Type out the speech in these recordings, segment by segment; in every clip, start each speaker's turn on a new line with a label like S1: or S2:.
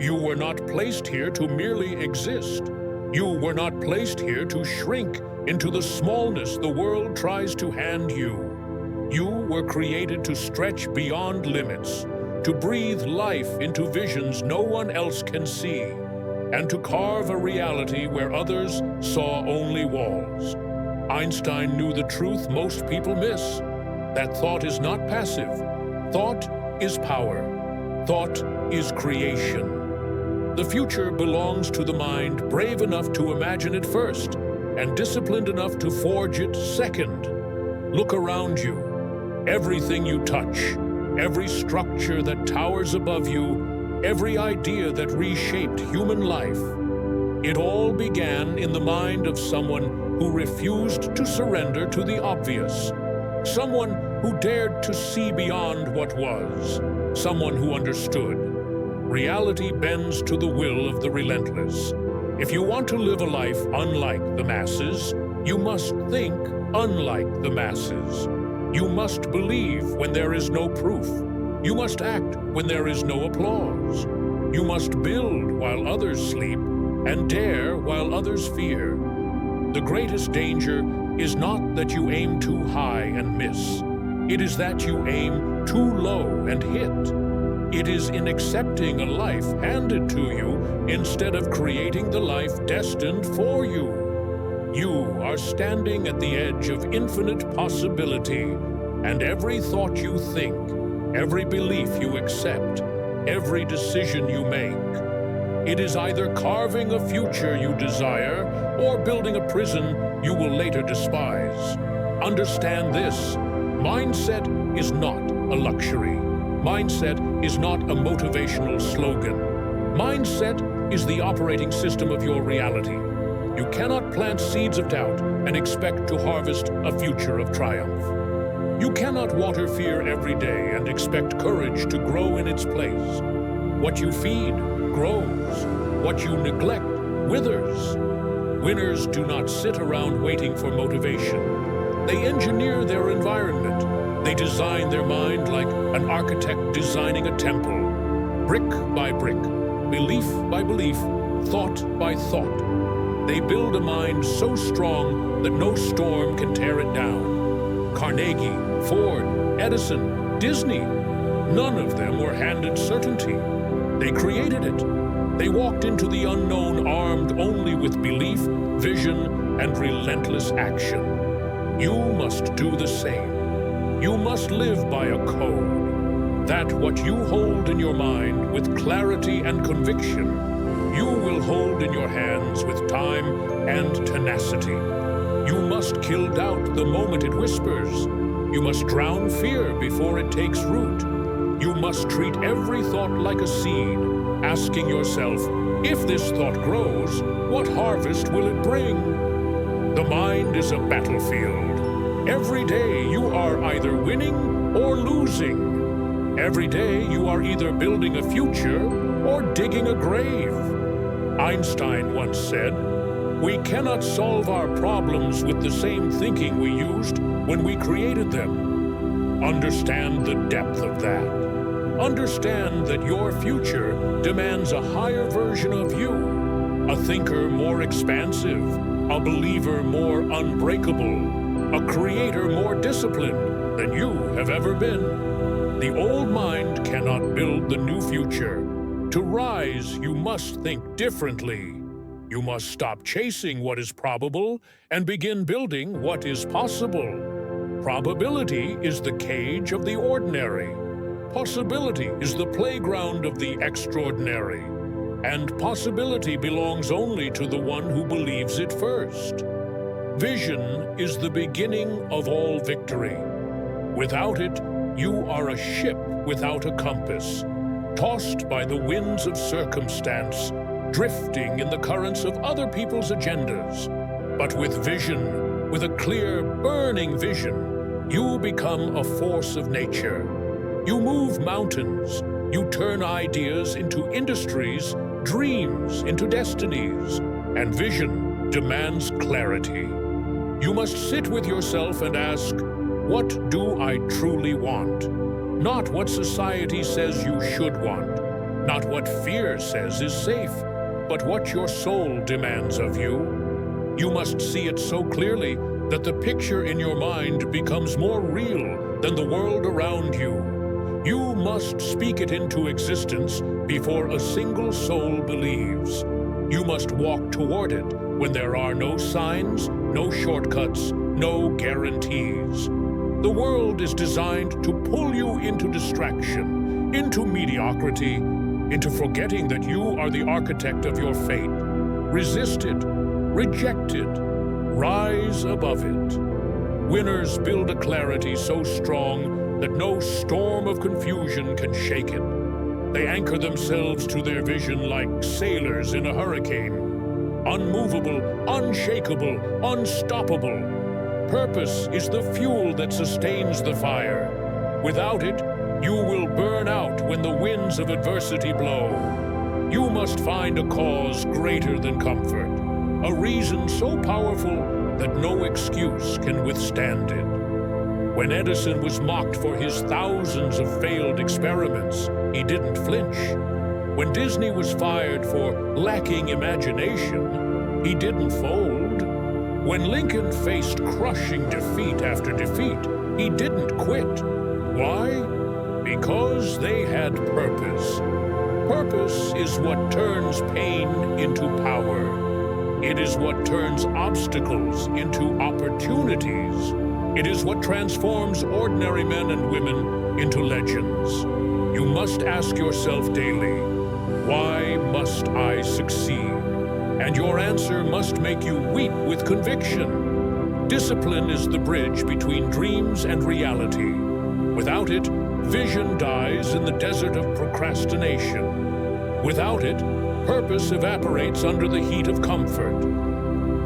S1: You were not placed here to merely exist. You were not placed here to shrink into the smallness the world tries to hand you. You were created to stretch beyond limits, to breathe life into visions no one else can see, and to carve a reality where others saw only walls. Einstein knew the truth most people miss, that thought is not passive. Thought is power. Thought is creation. The future belongs to the mind brave enough to imagine it first and disciplined enough to forge it second. Look around you. Everything you touch, every structure that towers above you, every idea that reshaped human life, it all began in the mind of someone who refused to surrender to the obvious, someone who dared to see beyond what was, someone who understood. Reality bends to the will of the relentless. If you want to live a life unlike the masses, you must think unlike the masses. You must believe when there is no proof. You must act when there is no applause. You must build while others sleep and dare while others fear. The greatest danger is not that you aim too high and miss. It is that you aim too low and hit. It is in accepting a life handed to you instead of creating the life destined for you. You are standing at the edge of infinite possibility, and every thought you think, every belief you accept, every decision you make, it is either carving a future you desire or building a prison you will later despise. Understand this: mindset is not a luxury. Mindset is not a motivational slogan. Mindset is the operating system of your reality. You cannot plant seeds of doubt and expect to harvest a future of triumph. You cannot water fear every day and expect courage to grow in its place. What you feed grows. What you neglect withers. Winners do not sit around waiting for motivation. They engineer their environment. They design their mind like an architect designing a temple, brick by brick, belief by belief, thought by thought. They build a mind so strong that no storm can tear it down. Carnegie, Ford, Edison, Disney, none of them were handed certainty. They created it. They walked into the unknown armed only with belief, vision, and relentless action. You must do the same. You must live by a code, that what you hold in your mind with clarity and conviction, you will hold in your hands with time and tenacity. You must kill doubt the moment it whispers. You must drown fear before it takes root. You must treat every thought like a seed, asking yourself, if this thought grows, what harvest will it bring? The mind is a battlefield. Every day you are either winning or losing. Every day you are either building a future or digging a grave. Einstein once said, "We cannot solve our problems with the same thinking we used when we created them." Understand the depth of that. Understand that your future demands a higher version of you, a thinker more expansive, a believer more unbreakable, a creator more disciplined than you have ever been. The old mind cannot build the new future. To rise, you must think differently. You must stop chasing what is probable and begin building what is possible. Probability is the cage of the ordinary. Possibility is the playground of the extraordinary. And possibility belongs only to the one who believes it first. Vision is the beginning of all victory. Without it, you are a ship without a compass, tossed by the winds of circumstance, drifting in the currents of other people's agendas. But with vision, with a clear, burning vision, you become a force of nature. You move mountains. You turn ideas into industries, dreams into destinies, and vision demands clarity. You must sit with yourself and ask, what do I truly want? Not what society says you should want. Not what fear says is safe, but what your soul demands of you. You must see it so clearly that the picture in your mind becomes more real than the world around you. You must speak it into existence before a single soul believes. You must walk toward it when there are no signs, no shortcuts, no guarantees. The world is designed to pull you into distraction, into mediocrity, into forgetting that you are the architect of your fate. Resist it, reject it, rise above it. Winners build a clarity so strong that no storm of confusion can shake it. They anchor themselves to their vision like sailors in a hurricane. Unmovable, unshakable, unstoppable. Purpose is the fuel that sustains the fire. Without it, you will burn out when the winds of adversity blow. You must find a cause greater than comfort, a reason so powerful that no excuse can withstand it. When Edison was mocked for his thousands of failed experiments, he didn't flinch. When Disney was fired for lacking imagination, he didn't fold. When Lincoln faced crushing defeat after defeat, he didn't quit. Why? Because they had purpose. Purpose is what turns pain into power. It is what turns obstacles into opportunities. It is what transforms ordinary men and women into legends. You must ask yourself daily, why must I succeed? And your answer must make you weep with conviction. Discipline is the bridge between dreams and reality. Without it, vision dies in the desert of procrastination. Without it, purpose evaporates under the heat of comfort.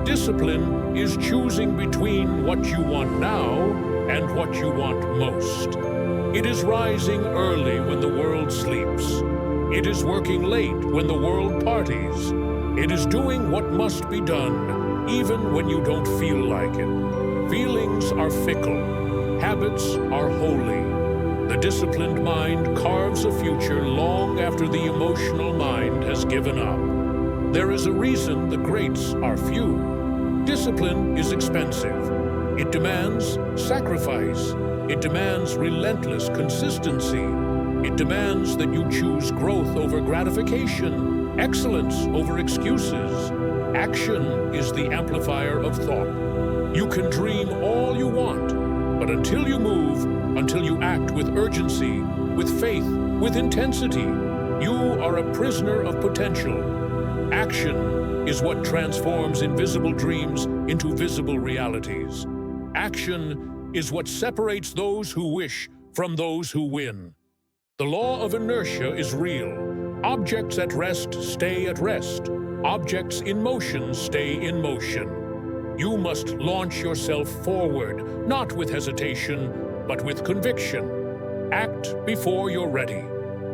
S1: Discipline is choosing between what you want now and what you want most. It is rising early when the world sleeps. It is working late when the world parties. It is doing what must be done, even when you don't feel like it. Feelings are fickle. Habits are holy. The disciplined mind carves a future long after the emotional mind has given up. There is a reason the greats are few. Discipline is expensive. It demands sacrifice. It demands relentless consistency. It demands that you choose growth over gratification, excellence over excuses. Action is the amplifier of thought. You can dream all you want, but until you move, until you act with urgency, with faith, with intensity, you are a prisoner of potential. Action is what transforms invisible dreams into visible realities. Action is what separates those who wish from those who win. The law of inertia is real. Objects at rest stay at rest. Objects in motion stay in motion. You must launch yourself forward, not with hesitation, but with conviction. Act before you're ready.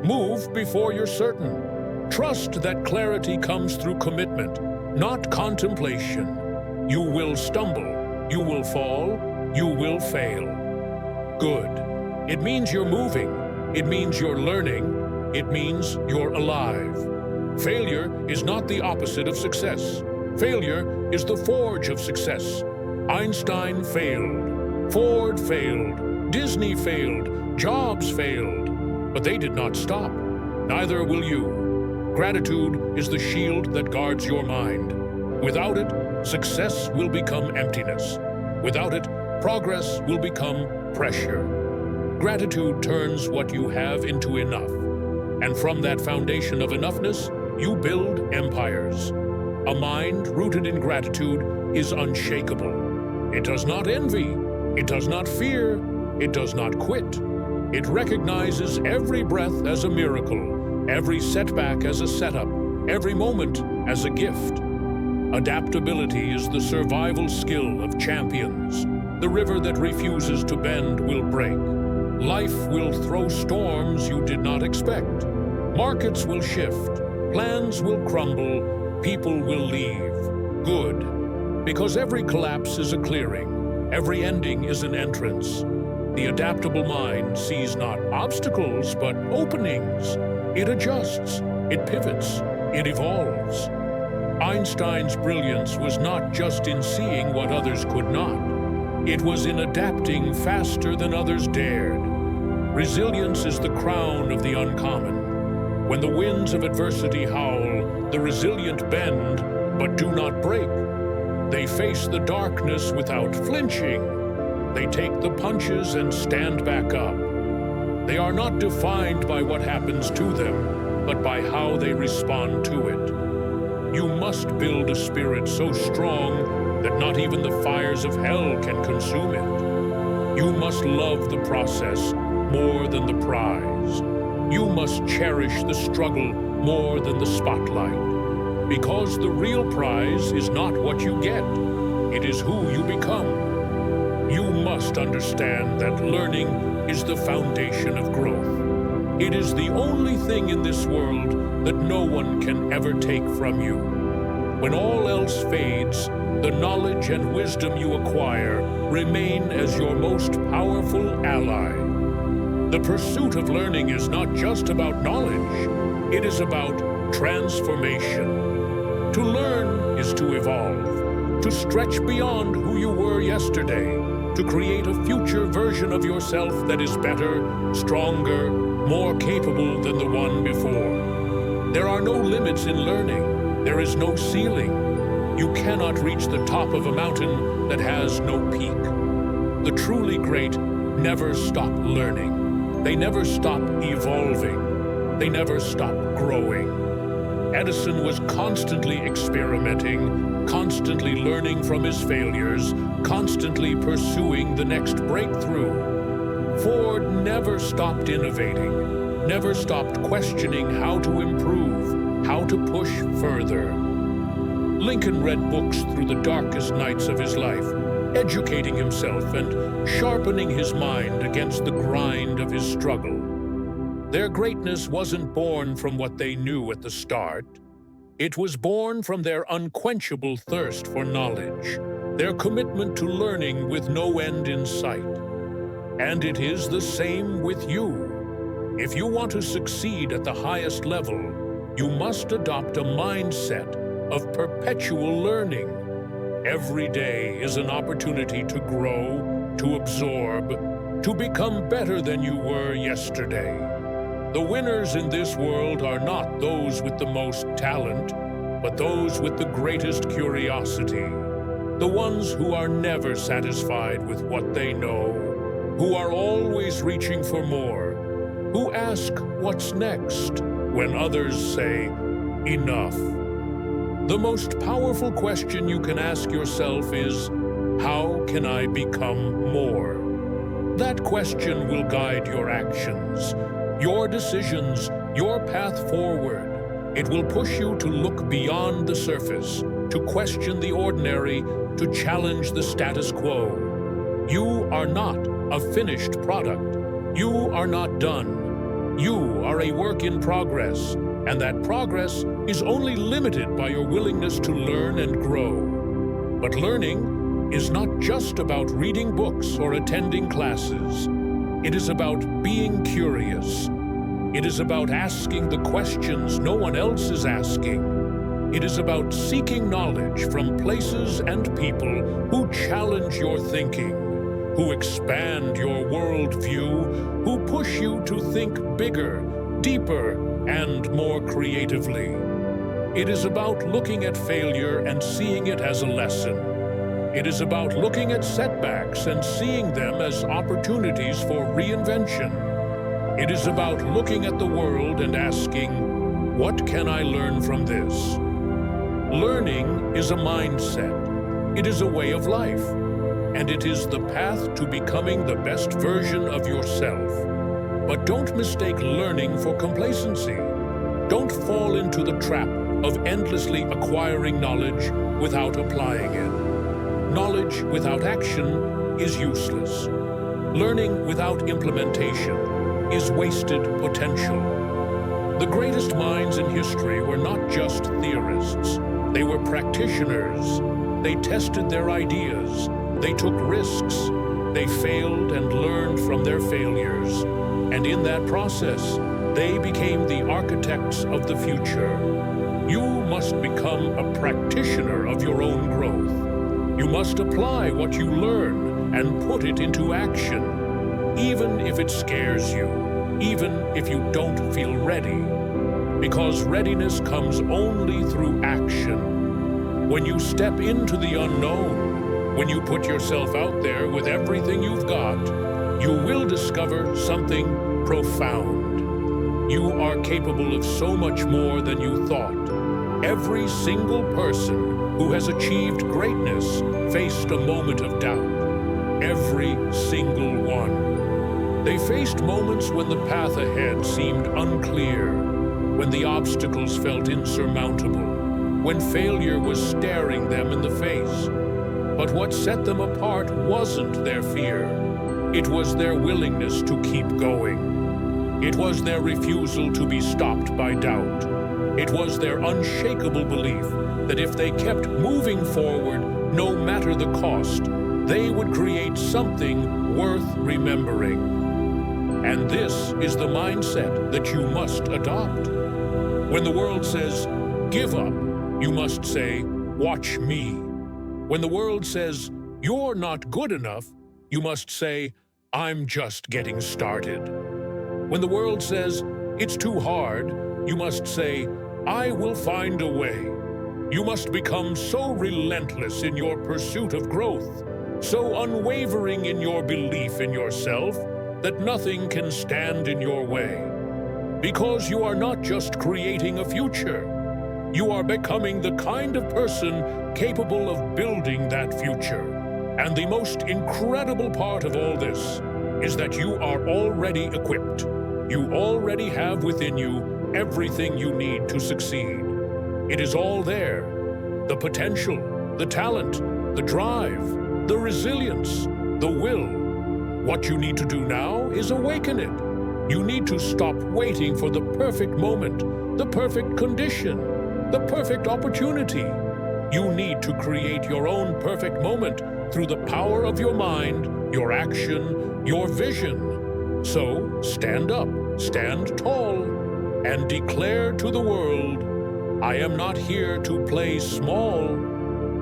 S1: Move before you're certain. Trust that clarity comes through commitment, not contemplation. You will stumble, you will fall, you will fail. Good. It means you're moving. It means you're learning. It means you're alive. Failure is not the opposite of success. Failure is the forge of success. Einstein failed. Ford failed. Disney failed. Jobs failed. But they did not stop. Neither will you. Gratitude is the shield that guards your mind. Without it, success will become emptiness. Without it, progress will become pressure. Gratitude turns what you have into enough. And from that foundation of enoughness, you build empires. A mind rooted in gratitude is unshakable. It does not envy. It does not fear. It does not quit. It recognizes every breath as a miracle, every setback as a setup, every moment as a gift. Adaptability is the survival skill of champions. The river that refuses to bend will break. Life will throw storms you did not expect. Markets will shift. Plans will crumble. People will leave. Good. Because every collapse is a clearing. Every ending is an entrance. The adaptable mind sees not obstacles, but openings. It adjusts, it pivots, it evolves. Einstein's brilliance was not just in seeing what others could not. It was in adapting faster than others dared. Resilience is the crown of the uncommon. When the winds of adversity howl, the resilient bend, but do not break. They face the darkness without flinching. They take the punches and stand back up. They are not defined by what happens to them, but by how they respond to it. You must build a spirit so strong that not even the fires of hell can consume it. You must love the process more than the prize. You must cherish the struggle more than the spotlight. Because the real prize is not what you get, it is who you become. You must understand that learning is the foundation of growth. It is the only thing in this world that no one can ever take from you. When all else fades, the knowledge and wisdom you acquire remain as your most powerful ally. The pursuit of learning is not just about knowledge, it is about transformation. To learn is to evolve, to stretch beyond who you were yesterday, to create a future version of yourself that is better, stronger, more capable than the one before. There are no limits in learning. There is no ceiling. You cannot reach the top of a mountain that has no peak. The truly great never stop learning. They never stop evolving. They never stop growing. Edison was constantly experimenting, constantly learning from his failures, constantly pursuing the next breakthrough. Ford never stopped innovating, never stopped questioning how to improve, how to push further. Lincoln read books through the darkest nights of his life, educating himself and sharpening his mind against the grind of his struggle. Their greatness wasn't born from what they knew at the start. It was born from their unquenchable thirst for knowledge, their commitment to learning with no end in sight. And it is the same with you. If you want to succeed at the highest level, you must adopt a mindset of perpetual learning. Every day is an opportunity to grow, to absorb, to become better than you were yesterday. The winners in this world are not those with the most talent, but those with the greatest curiosity. The ones who are never satisfied with what they know, who are always reaching for more, who ask what's next when others say enough. The most powerful question you can ask yourself is, how can I become more? That question will guide your actions, your decisions, your path forward. It will push you to look beyond the surface, to question the ordinary, to challenge the status quo. You are not a finished product. You are not done. You are a work in progress, and that progress is only limited by your willingness to learn and grow. But learning is not just about reading books or attending classes. It is about being curious. It is about asking the questions no one else is asking. It is about seeking knowledge from places and people who challenge your thinking, who expand your worldview, who push you to think bigger, deeper, and more creatively. It is about looking at failure and seeing it as a lesson. It is about looking at setbacks and seeing them as opportunities for reinvention. It is about looking at the world and asking, what can I learn from this? Learning is a mindset. It is a way of life. And it is the path to becoming the best version of yourself. But don't mistake learning for complacency. Don't fall into the trap of endlessly acquiring knowledge without applying it. Knowledge without action is useless. Learning without implementation is wasted potential. The greatest minds in history were not just theorists. They were practitioners. They tested their ideas. They took risks. They failed and learned from their failures. And in that process, They became the architects of the future. You must become a practitioner of your own growth. You must apply what you learn and put it into action, even if it scares you, even if you don't feel ready. Because readiness comes only through action. When you step into the unknown, when you put yourself out there with everything you've got, you will discover something profound. You are capable of so much more than you thought. Every single person who has achieved greatness faced a moment of doubt. Every single one. They faced moments when the path ahead seemed unclear, when the obstacles felt insurmountable, when failure was staring them in the face. But what set them apart wasn't their fear. It was their willingness to keep going. It was their refusal to be stopped by doubt. It was their unshakable belief that if they kept moving forward, no matter the cost, they would create something worth remembering. And this is the mindset that you must adopt. When the world says, "Give up," you must say, "Watch me." When the world says, "You're not good enough," you must say, "I'm just getting started." When the world says, "It's too hard," you must say, "I will find a way." You must become so relentless in your pursuit of growth, so unwavering in your belief in yourself, that nothing can stand in your way. Because you are not just creating a future, you are becoming the kind of person capable of building that future. And the most incredible part of all this is that you are already equipped. You already have within you everything you need to succeed. It is all there. The potential, the talent, the drive, the resilience, the will. What you need to do now is awaken it. You need to stop waiting for the perfect moment, the perfect condition, the perfect opportunity. You need to create your own perfect moment through the power of your mind, your action, your vision. So stand up, stand tall, and declare to the world, "I am not here to play small.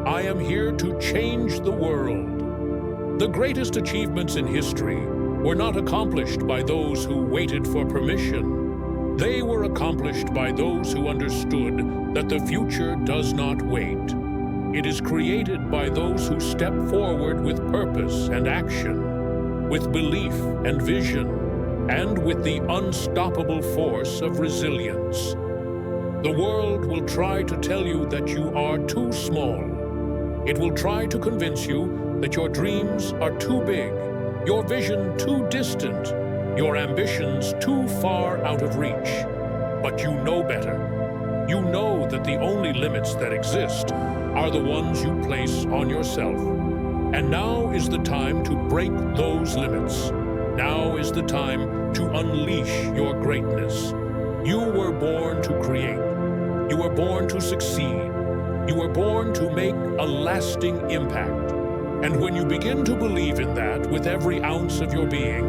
S1: I am here to change the world." The greatest achievements in history were not accomplished by those who waited for permission. They were accomplished by those who understood that the future does not wait. It is created by those who step forward with purpose and action, with belief and vision, and with the unstoppable force of resilience. The world will try to tell you that you are too small. It will try to convince you that your dreams are too big, your vision too distant, your ambitions too far out of reach. But you know better. You know that the only limits that exist are the ones you place on yourself. And now is the time to break those limits. Now is the time to unleash your greatness. You were born to create. You were born to succeed. You were born to make a lasting impact. And when you begin to believe in that with every ounce of your being,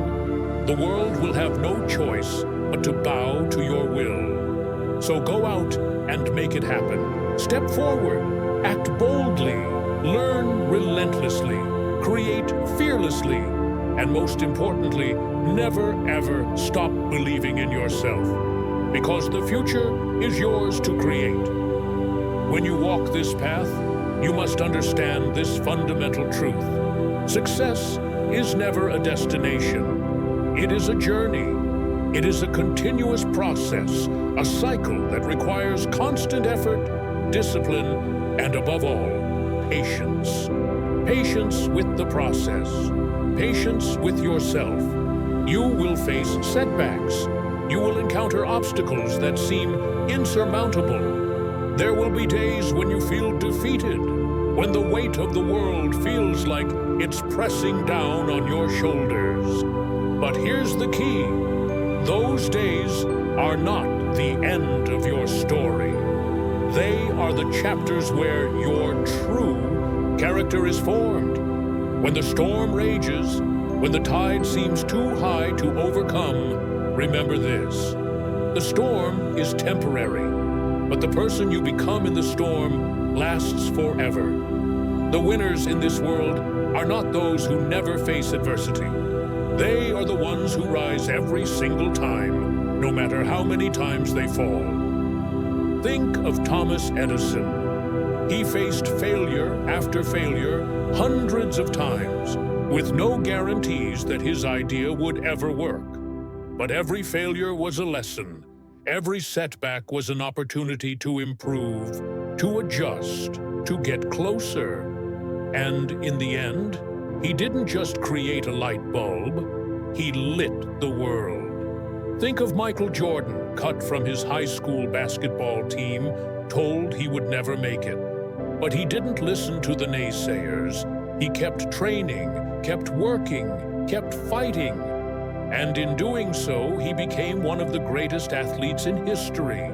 S1: the world will have no choice but to bow to your will. So go out and make it happen. Step forward, act boldly, learn relentlessly, create fearlessly, and most importantly, never ever stop believing in yourself. Because the future is yours to create. When you walk this path, you must understand this fundamental truth. Success is never a destination. It is a journey. It is a continuous process, a cycle that requires constant effort, discipline, and above all, patience. Patience with the process. Patience with yourself. You will face setbacks. You will encounter obstacles that seem insurmountable. There will be days when you feel defeated, when the weight of the world feels like it's pressing down on your shoulders. But here's the key. Those days are not the end of your story. They are the chapters where your true character is formed. When the storm rages, when the tide seems too high to overcome, remember this. The storm is temporary, but the person you become in the storm lasts forever. The winners in this world are not those who never face adversity. They are the ones who rise every single time, no matter how many times they fall. Think of Thomas Edison. He faced failure after failure hundreds of times, with no guarantees that his idea would ever work. But every failure was a lesson. Every setback was an opportunity to improve, to adjust, to get closer. And in the end, he didn't just create a light bulb, he lit the world. Think of Michael Jordan, cut from his high school basketball team, told he would never make it. But he didn't listen to the naysayers. He kept training, kept working, kept fighting. And in doing so, he became one of the greatest athletes in history.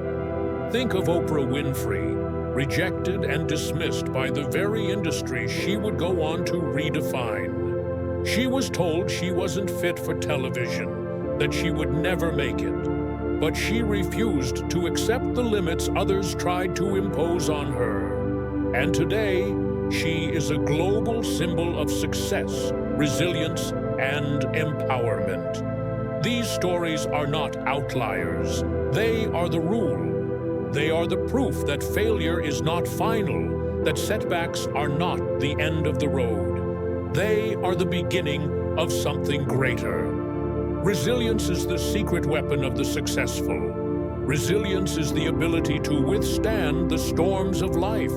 S1: Think of Oprah Winfrey, rejected and dismissed by the very industry she would go on to redefine. She was told she wasn't fit for television, that she would never make it. But she refused to accept the limits others tried to impose on her. And today, she is a global symbol of success, resilience, and empowerment. These stories are not outliers. They are the rule. They are the proof that failure is not final, that setbacks are not the end of the road. They are the beginning of something greater. Resilience is the secret weapon of the successful. Resilience is the ability to withstand the storms of life,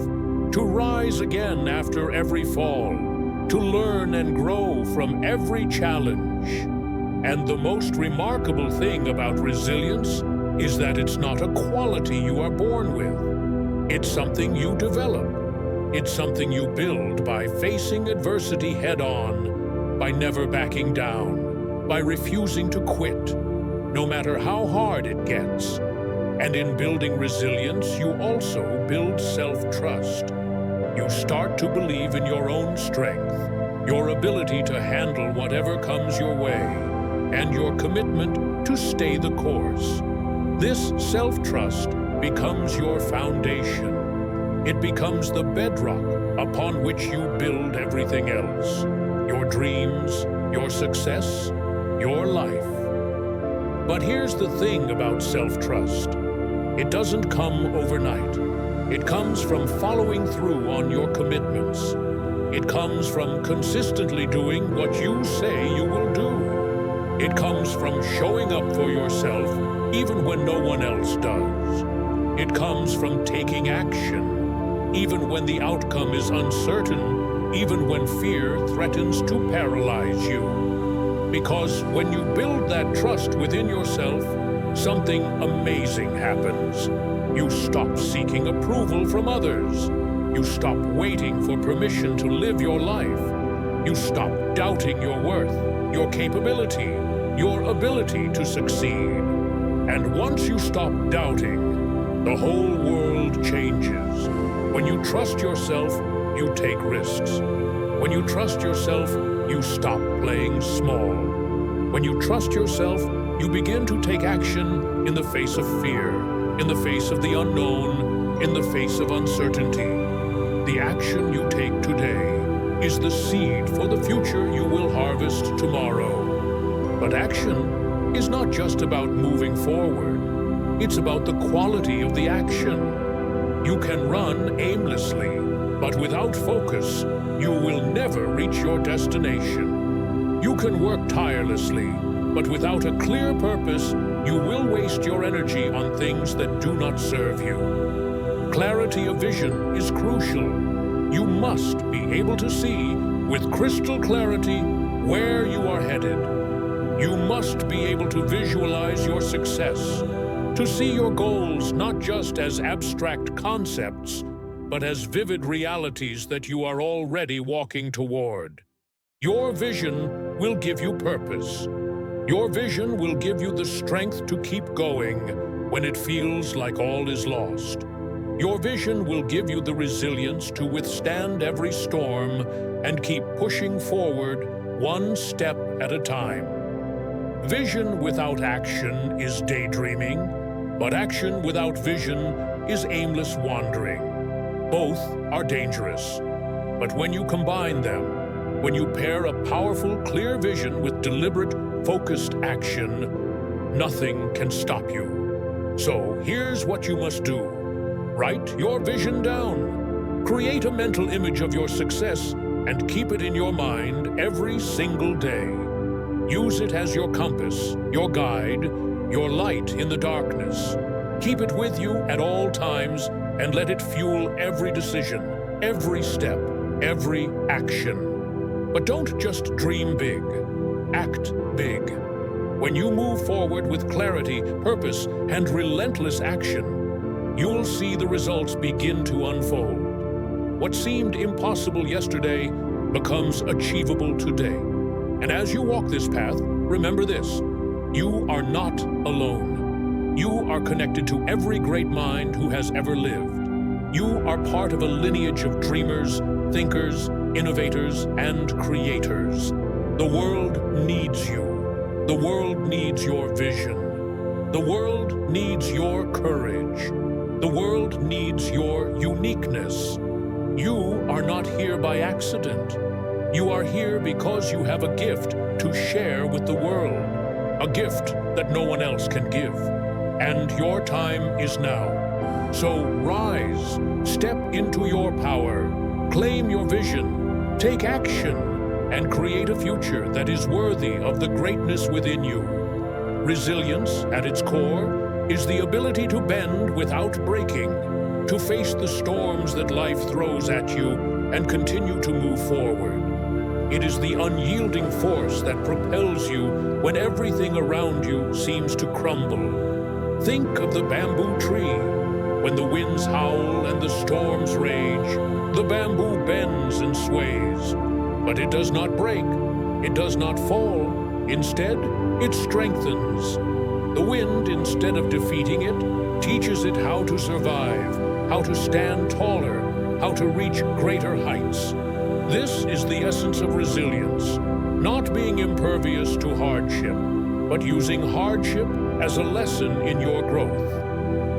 S1: to rise again after every fall, to learn and grow from every challenge. And the most remarkable thing about resilience is that it's not a quality you are born with. It's something you develop. It's something you build by facing adversity head-on, by never backing down, by refusing to quit, no matter how hard it gets. And in building resilience, you also build self-trust. You start to believe in your own strength, your ability to handle whatever comes your way, and your commitment to stay the course. This self-trust becomes your foundation. It becomes the bedrock upon which you build everything else. Your dreams, your success, your life. But here's the thing about self-trust. It doesn't come overnight. It comes from following through on your commitments. It comes from consistently doing what you say you will do. It comes from showing up for yourself even when no one else does. It comes from taking action, even when the outcome is uncertain, even when fear threatens to paralyze you. Because when you build that trust within yourself, something amazing happens. You stop seeking approval from others. You stop waiting for permission to live your life. You stop doubting your worth, your capability, your ability to succeed. And once you stop doubting, the whole world changes. When you trust yourself, you take risks. When you trust yourself, you stop playing small. When you trust yourself, you begin to take action in the face of fear, in the face of the unknown, in the face of uncertainty. The action you take today is the seed for the future you will harvest tomorrow. But action is not just about moving forward. It's about the quality of the action. You can run aimlessly, but without focus, you will never reach your destination. You can work tirelessly, but without a clear purpose, you will waste your energy on things that do not serve you. Clarity of vision is crucial. You must be able to see with crystal clarity where you are headed. You must be able to visualize your success, to see your goals not just as abstract concepts, but as vivid realities that you are already walking toward. Your vision will give you purpose. Your vision will give you the strength to keep going when it feels like all is lost. Your vision will give you the resilience to withstand every storm and keep pushing forward one step at a time. Vision without action is daydreaming. But action without vision is aimless wandering. Both are dangerous. But when you combine them, when you pair a powerful, clear vision with deliberate, focused action, nothing can stop you. So here's what you must do. Write your vision down. Create a mental image of your success and keep it in your mind every single day. Use it as your compass, your guide, your light in the darkness. Keep it with you at all times and let it fuel every decision, every step, every action. But don't just dream big, act big. When you move forward with clarity, purpose, and relentless action, you'll see the results begin to unfold. What seemed impossible yesterday becomes achievable today. And as you walk this path, remember this: you are not alone. You are connected to every great mind who has ever lived. You are part of a lineage of dreamers, thinkers, innovators, and creators. The world needs you. The world needs your vision. The world needs your courage. The world needs your uniqueness. You are not here by accident. You are here because you have a gift to share with the world, a gift that no one else can give. And your time is now. So rise, step into your power, claim your vision, take action, and create a future that is worthy of the greatness within you. Resilience, at its core, is the ability to bend without breaking, to face the storms that life throws at you and continue to move forward. It is the unyielding force that propels you when everything around you seems to crumble. Think of the bamboo tree. When the winds howl and the storms rage, the bamboo bends and sways. But it does not break, it does not fall. Instead, it strengthens. The wind, instead of defeating it, teaches it how to survive, how to stand taller, how to reach greater heights. This is the essence of resilience, not being impervious to hardship, but using hardship as a lesson in your growth.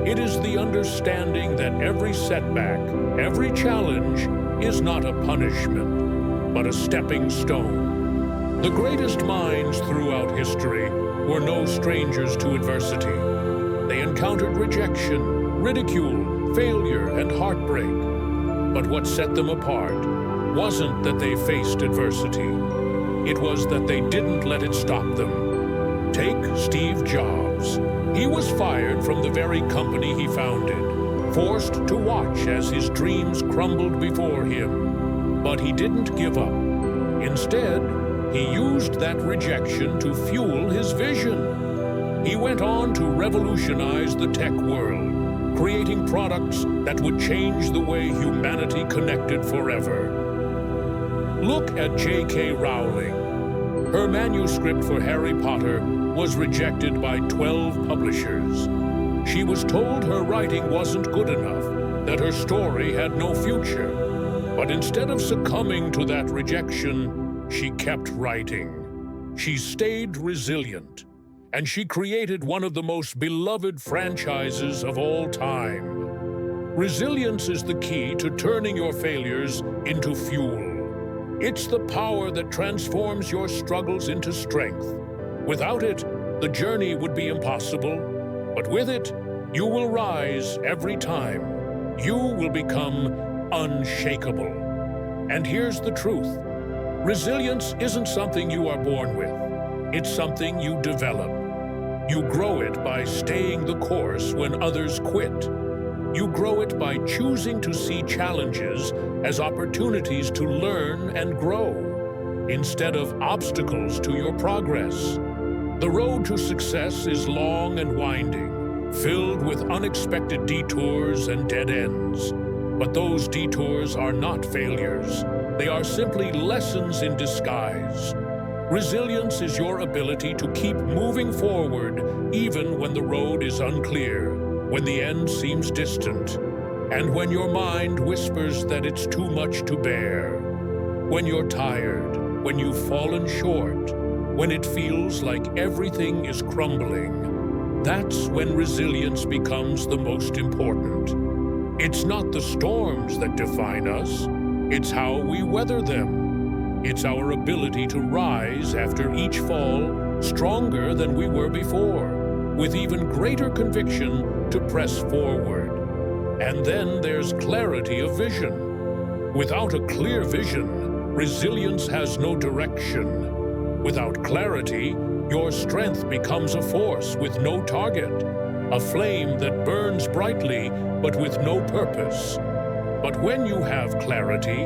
S1: It is the understanding that every setback, every challenge is not a punishment, but a stepping stone. The greatest minds throughout history were no strangers to adversity. They encountered rejection, ridicule, failure, and heartbreak. But what set them apart wasn't that they faced adversity. It was that they didn't let it stop them. Take Steve Jobs. He was fired from the very company he founded, forced to watch as his dreams crumbled before him. But he didn't give up. Instead, he used that rejection to fuel his vision. He went on to revolutionize the tech world, creating products that would change the way humanity connected forever. Look at J.K. Rowling. Her manuscript for Harry Potter was rejected by 12 publishers. She was told her writing wasn't good enough, that her story had no future. But instead of succumbing to that rejection, she kept writing. She stayed resilient, and she created one of the most beloved franchises of all time. Resilience is the key to turning your failures into fuel. It's the power that transforms your struggles into strength. Without it, the journey would be impossible, but with it, you will rise every time. You will become unshakable. And here's the truth. Resilience isn't something you are born with. It's something you develop. You grow it by staying the course when others quit. You grow it by choosing to see challenges as opportunities to learn and grow, instead of obstacles to your progress. The road to success is long and winding, filled with unexpected detours and dead ends. But those detours are not failures. They are simply lessons in disguise. Resilience is your ability to keep moving forward even when the road is unclear, when the end seems distant, and when your mind whispers that it's too much to bear. When you're tired, when you've fallen short, when it feels like everything is crumbling. That's when resilience becomes the most important. It's not the storms that define us, it's how we weather them. It's our ability to rise after each fall stronger than we were before, with even greater conviction to press forward. And then there's clarity of vision. Without a clear vision, resilience has no direction. Without clarity, your strength becomes a force with no target, a flame that burns brightly but with no purpose. But when you have clarity,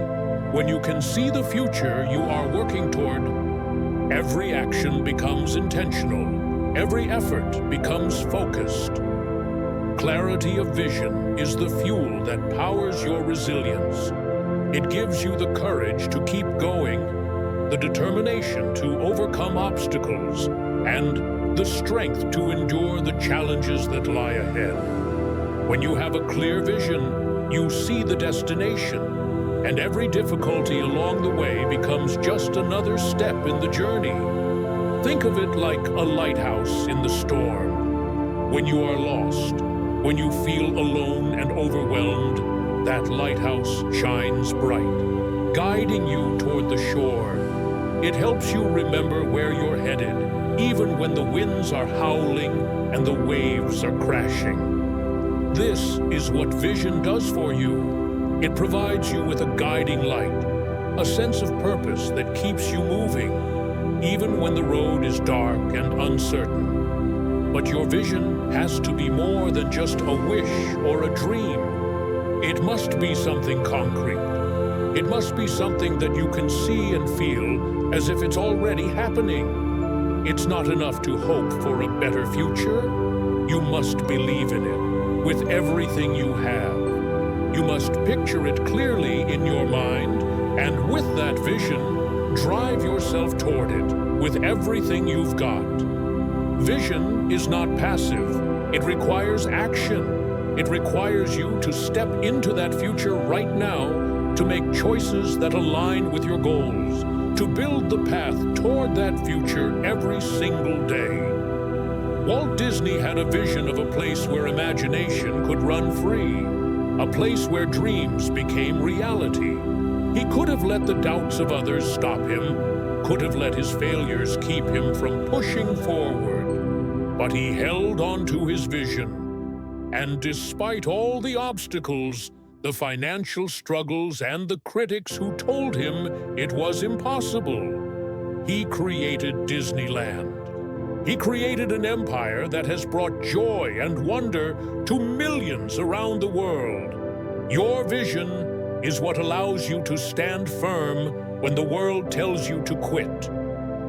S1: when you can see the future you are working toward, every action becomes intentional, every effort becomes focused. Clarity of vision is the fuel that powers your resilience. It gives you the courage to keep going, the determination to overcome obstacles, and the strength to endure the challenges that lie ahead. When you have a clear vision, you see the destination, and every difficulty along the way becomes just another step in the journey. Think of it like a lighthouse in the storm. When you are lost, when you feel alone and overwhelmed, that lighthouse shines bright, guiding you toward the shore. It helps you remember where you're headed, even when the winds are howling and the waves are crashing. This is what vision does for you. It provides you with a guiding light, a sense of purpose that keeps you moving, even when the road is dark and uncertain. But your vision has to be more than just a wish or a dream. It must be something concrete. It must be something that you can see and feel as if it's already happening. It's not enough to hope for a better future. You must believe in it with everything you have. You must picture it clearly in your mind, and with that vision, drive yourself toward it with everything you've got. Vision is not passive. It requires action. It requires you to step into that future right now, to make choices that align with your goals, to build the path toward that future every single day. Walt Disney had a vision of a place where imagination could run free, a place where dreams became reality. He could have let the doubts of others stop him, could have let his failures keep him from pushing forward, but he held on to his vision. And despite all the obstacles, the financial struggles, and the critics who told him it was impossible, he created Disneyland. He created an empire that has brought joy and wonder to millions around the world. Your vision is what allows you to stand firm when the world tells you to quit.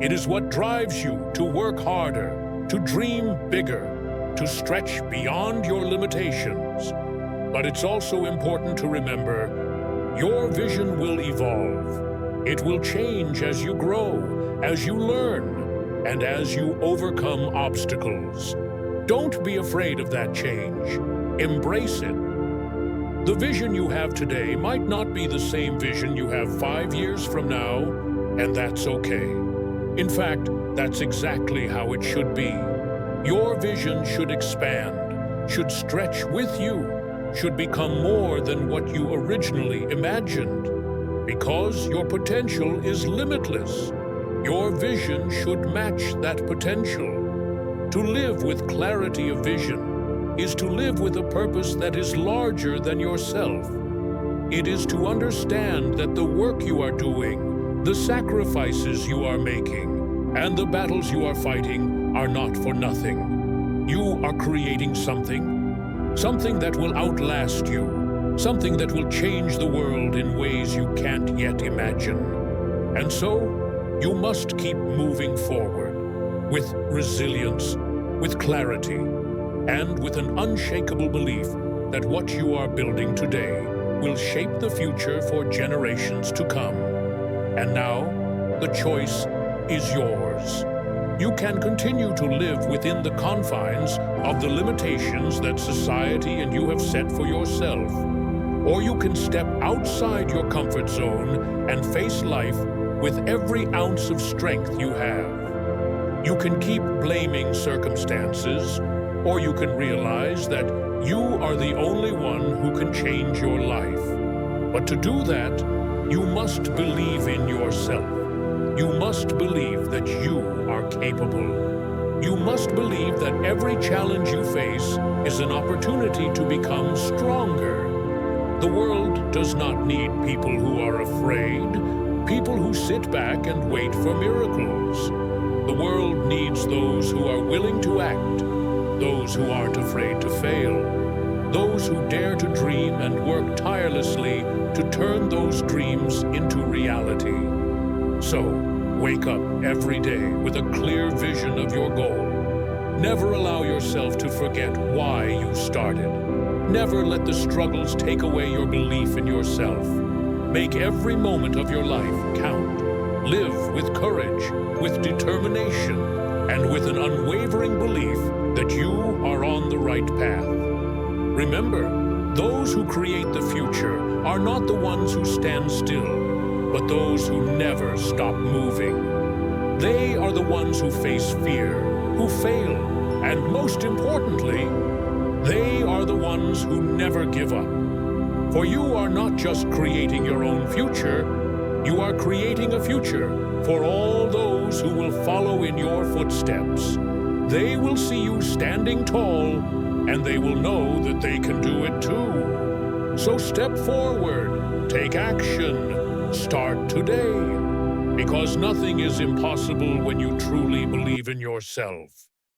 S1: It is what drives you to work harder, to dream bigger, to stretch beyond your limitations. But it's also important to remember, your vision will evolve. It will change as you grow, as you learn, and as you overcome obstacles. Don't be afraid of that change. Embrace it. The vision you have today might not be the same vision you have 5 years from now, and that's okay. In fact, that's exactly how it should be. Your vision should expand, should stretch with you, should become more than what you originally imagined. Because your potential is limitless, your vision should match that potential. To live with clarity of vision is to live with a purpose that is larger than yourself. It is to understand that the work you are doing, the sacrifices you are making, and the battles you are fighting are not for nothing. You are creating something that will outlast you, something that will change the world in ways you can't yet imagine. And so, you must keep moving forward with resilience, with clarity, and with an unshakable belief that what you are building today will shape the future for generations to come. And now, the choice is yours. You can continue to live within the confines of the limitations that society and you have set for yourself, or you can step outside your comfort zone and face life with every ounce of strength you have. You can keep blaming circumstances, or you can realize that you are the only one who can change your life. But to do that, you must believe in yourself. You must believe that you are capable. You must believe that every challenge you face is an opportunity to become stronger. The world does not need people who are afraid, people who sit back and wait for miracles. The world needs those who are willing to act, those who aren't afraid to fail, those who dare to dream and work tirelessly to turn those dreams into reality. So, wake up every day with a clear vision of your goal. Never allow yourself to forget why you started. Never let the struggles take away your belief in yourself. Make every moment of your life count. Live with courage, with determination, and with an unwavering belief that you are on the right path. Remember, those who create the future are not the ones who stand still, but those who never stop moving. They are the ones who face fear, who fail, and most importantly, they are the ones who never give up. For you are not just creating your own future, you are creating a future for all those who will follow in your footsteps. They will see you standing tall, and they will know that they can do it too. So step forward, take action, start today, because nothing is impossible when you truly believe in yourself.